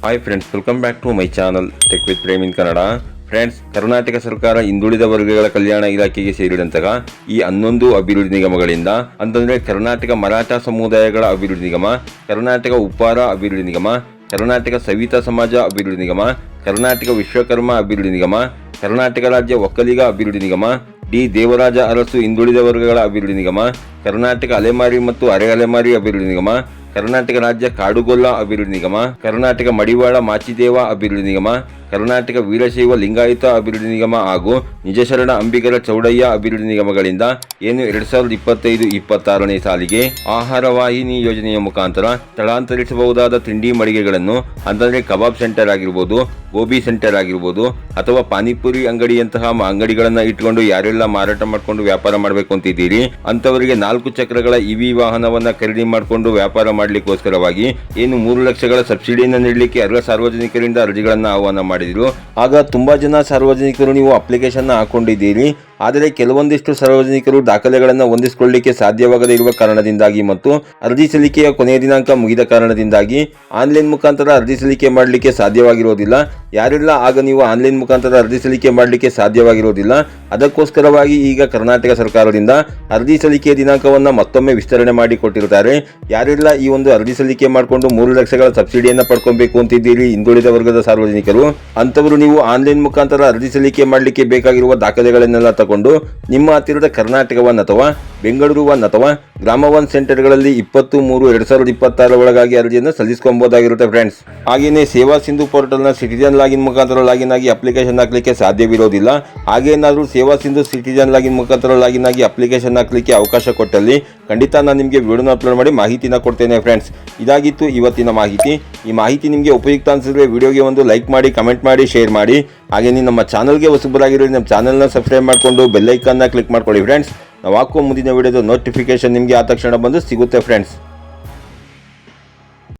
Hi friends, welcome back to my channel tech with Prem in Kannada. Friends, Karnataka ಸರ್ಕಾರ ಹಿಂದುಳಿದ ವರ್ಗಗಳ ಕಲ್ಯಾಣ ಇಲಾಖೆಗೆ ಸೇರಿದಂತಹ ಈ 11 ಅಭಿವೃದ್ಧಿ ನಿಗಮಗಳಿಂದ ಅಂತಂದ್ರೆ ಕರ್ನಾಟಕ ಮರಾಠ ಸಮುದಾಯಗಳ ಅಭಿವೃದ್ಧಿ ನಿಗಮ, ಕರ್ನಾಟಕ ಉಪ್ಪಾರ ಅಭಿವೃದ್ಧಿ ನಿಗಮ, ಕರ್ನಾಟಕ ಸವಿತಾ ಸಮಾಜ ಅಭಿವೃದ್ಧಿ ನಿಗಮ, ಕರ್ನಾಟಕ ವಿಶ್ವಕರ್ಮ ಅಭಿವೃದ್ಧಿ ನಿಗಮ, ಕರ್ನಾಟಕ ರಾಜ್ಯ ಒಕ್ಕಲಿಗ ಅಭಿವೃದ್ಧಿ ನಿಗಮ, ಡಿ ದೇವರಾಜ ಅರಸು ಹಿಂದುಳಿದ ವರ್ಗಗಳ ಅಭಿವೃದ್ಧಿ ನಿಗಮ, ಕರ್ನಾಟಕ ಅಲೆಮಾರಿ ಮತ್ತು ಅರೆ ಅಲೆಮಾರಿ ಅಭಿವೃದ್ಧಿ ನಿಗಮ, ಕರ್ನಾಟಕ ರಾಜ್ಯ ಕಾಡುಗೊಲ್ಲ ಅಭಿವೃದ್ಧಿ ನಿಗಮ, ಕರ್ನಾಟಕ ಮಡಿವಾಳ ಮಾಚಿದೇವ ಅಭಿವೃದ್ಧಿ ನಿಗಮ, ಕರ್ನಾಟಕ ವೀರಶೈವ ಲಿಂಗಾಯತ ಅಭಿವೃದ್ಧಿ ನಿಗಮ ಹಾಗೂ ನಿಜಶರಣ ಅಂಬಿಗರ ಚೌಡಯ್ಯ ಅಭಿವೃದ್ಧಿ ನಿಗಮಗಳಿಂದ ಏನು 2025-26ನೇ ಸಾಲಿಗೆ ಆಹಾರ ವಾಹಿನಿ ಯೋಜನೆಯ ಮುಖಾಂತರ ಸ್ಥಳಾಂತರಿಸಬಹುದಾದ ತಿಂಡಿ ಮಳಿಗೆಗಳನ್ನು ಅಂತಂದ್ರೆ ಕಬಾಬ್ ಸೆಂಟರ್ ಆಗಿರ್ಬೋದು, ಗೋಬಿ ಸೆಂಟರ್ ಆಗಿರ್ಬೋದು, ಅಥವಾ ಪಾನಿಪುರಿ ಅಂಗಡಿಯಂತಹ ಅಂಗಡಿಗಳನ್ನ ಇಟ್ಕೊಂಡು ಯಾರೆಲ್ಲ ಮಾರಾಟ ಮಾಡಿಕೊಂಡು ವ್ಯಾಪಾರ ಮಾಡಬೇಕು ಅಂತಿದ್ದೀರಿ ಅಂತವರಿಗೆ 4 ಚಕ್ರಗಳ ಇವಿ ವಾಹನವನ್ನ ಖರೀದಿ ಮಾಡಿಕೊಂಡು ವ್ಯಾಪಾರ ಮಾಡಲಿಕ್ಕೋಸ್ಕರವಾಗಿ ಏನು 3 ಲಕ್ಷಗಳ ಸಬ್ಸಿಡಿಯನ್ನು ನೀಡಲಿಕ್ಕೆ ಅರ್ಹ ಸಾರ್ವಜನಿಕರಿಂದ ಅರ್ಜಿಗಳನ್ನು ಆಹ್ವಾನ ಮಾಡಿದ್ರು. ಆಗ ತುಂಬಾ ಜನ ಸಾರ್ವಜನಿಕರು ನೀವು ಅಪ್ಲಿಕೇಶನ್ ಹಾಕೊಂಡಿದ್ದೀರಿ, ಆದರೆ ಕೆಲವೊಂದಿಷ್ಟು ಸಾರ್ವಜನಿಕರು ದಾಖಲೆಗಳನ್ನು ಹೊಂದಿಸಿಕೊಳ್ಳಲಿಕ್ಕೆ ಸಾಧ್ಯವಾಗದೇ ಇರುವ ಕಾರಣದಿಂದಾಗಿ ಮತ್ತು ಅರ್ಜಿ ಸಲ್ಲಿಕೆಯ ಕೊನೆಯ ದಿನಾಂಕ ಮುಗಿದ ಕಾರಣದಿಂದಾಗಿ ಆನ್ಲೈನ್ ಮುಖಾಂತರ ಅರ್ಜಿ ಸಲ್ಲಿಕೆ ಮಾಡಲಿಕ್ಕೆ ಸಾಧ್ಯವಾಗಿರೋದಿಲ್ಲ. ಯಾರೆಲ್ಲ ಆಗ ನೀವು ಆನ್ಲೈನ್ ಮುಖಾಂತರ ಅರ್ಜಿ ಸಲ್ಲಿಕೆ ಮಾಡಲಿಕ್ಕೆ ಸಾಧ್ಯವಾಗಿರೋದಿಲ್ಲ, ಅದಕ್ಕೋಸ್ಕರವಾಗಿ ಈಗ ಕರ್ನಾಟಕ ಸರ್ಕಾರದಿಂದ ಅರ್ಜಿ ಸಲ್ಲಿಕೆಯ ದಿನಾಂಕವನ್ನು ಮತ್ತೊಮ್ಮೆ ವಿಸ್ತರಣೆ ಮಾಡಿ ಕೊಟ್ಟಿರುತ್ತಾರೆ. ಯಾರೆಲ್ಲ ಈ ಒಂದು ಅರ್ಜಿ ಸಲ್ಲಿಕೆ ಮಾಡಿಕೊಂಡು 3 ಲಕ್ಷಗಳ ಸಬ್ಸಿಡಿಯನ್ನು ಪಡ್ಕೊಬೇಕು ಅಂತಿದ್ದೀರಿ ಹಿಂದುಳಿದ ವರ್ಗದ ಸಾರ್ವಜನಿಕರು, ಅಂತವರು ನೀವು ಆನ್ಲೈನ್ ಮುಖಾಂತರ ಅರ್ಜಿ ಸಲ್ಲಿಕೆ ಮಾಡಲಿಕ್ಕೆ ಬೇಕಾಗಿರುವ ದಾಖಲೆಗಳನ್ನೆಲ್ಲ ತಗೊಂಡು ನಿಮ್ಮ ಹತ್ತಿರದ ಕರ್ನಾಟಕ ಒನ್ ಅಥವಾ ಬೆಂಗಳೂರು ಒನ್ ಅಥವಾ ಗ್ರಾಮ ಒನ್ ಸೆಂಟರ್ಗಳಲ್ಲಿ 20-3-2026 ಒಳಗಾಗಿ ಅರ್ಜಿಯನ್ನು ಸಲ್ಲಿಸಿಕೊಳ್ಳಬಹುದಾಗಿರುತ್ತೆ ಫ್ರೆಂಡ್ಸ್. ಹಾಗೆಯೇ ಸೇವಾ ಸಿಂಧು ಪೋರ್ಟಲ್ನ ಸಿಟಿಜನ್ ಲಾಗಿನ್ ಮುಖಾಂತರ ಲಾಗಿನ್ ಆಗಿ ಅಪ್ಲಿಕೇಶನ್ ಹಾಕಲಿಕ್ಕೆ ಸಾಧ್ಯವಿರೋದಿಲ್ಲ. ಹಾಗೇನಾದರೂ ಸೇವಾ ಸಿಂಧು ಸಿಟಿಜನ್ ಲಾಗಿನ್ ಮುಖಾಂತರ ಲಾಗಿನ್ ಆಗಿ ಅಪ್ಲಿಕೇಶನ್ ಹಾಕಲಿಕ್ಕೆ ಅವಕಾಶ ಕೊಟ್ಟಲ್ಲಿ ಖಂಡಿತ ನಾನು ನಿಮಗೆ ವಿಡಿಯೋನ ಅಪ್ಲೋಡ್ ಮಾಡಿ ಮಾಹಿತಿನ ಕೊಡ್ತೇನೆ ಫ್ರೆಂಡ್ಸ್. ಇದಾಗಿತ್ತು ಇವತ್ತಿನ ಮಾಹಿತಿ. ಈ ಮಾಹಿತಿ ನಿಮಗೆ ಉಪಯುಕ್ತ ಅನಿಸಿದ್ರೆ ವಿಡಿಯೋಗೆ ಒಂದು ಲೈಕ್ ಮಾಡಿ, ಕಮೆಂಟ್ ಮಾಡಿ, ಶೇರ್ ಮಾಡಿ. ಹಾಗೆಯೇ ನಮ್ಮ ಚಾನಲ್ಗೆ ಹೊಸಬರಾಗಿರೋ ನಮ್ಮ ಚಾನಲ್ನ ಸಬ್ಸ್ಕ್ರೈಬ್ ಮಾಡಿಕೊಂಡು ಬೆಲ್ ಐಕಾನ್ನ ಕ್ಲಿಕ್ ಮಾಡ್ಕೊಳ್ಳಿ ಫ್ರೆಂಡ್ಸ್. ನಾವು ಹಾಕುವ ಮುಂದಿನ ವಿಡಿಯೋದ ನೋಟಿಫಿಕೇಶನ್ ನಿಮಗೆ ಆ ತಕ್ಷಣ ಬಂದು ಸಿಗುತ್ತೆ ಫ್ರೆಂಡ್ಸ್.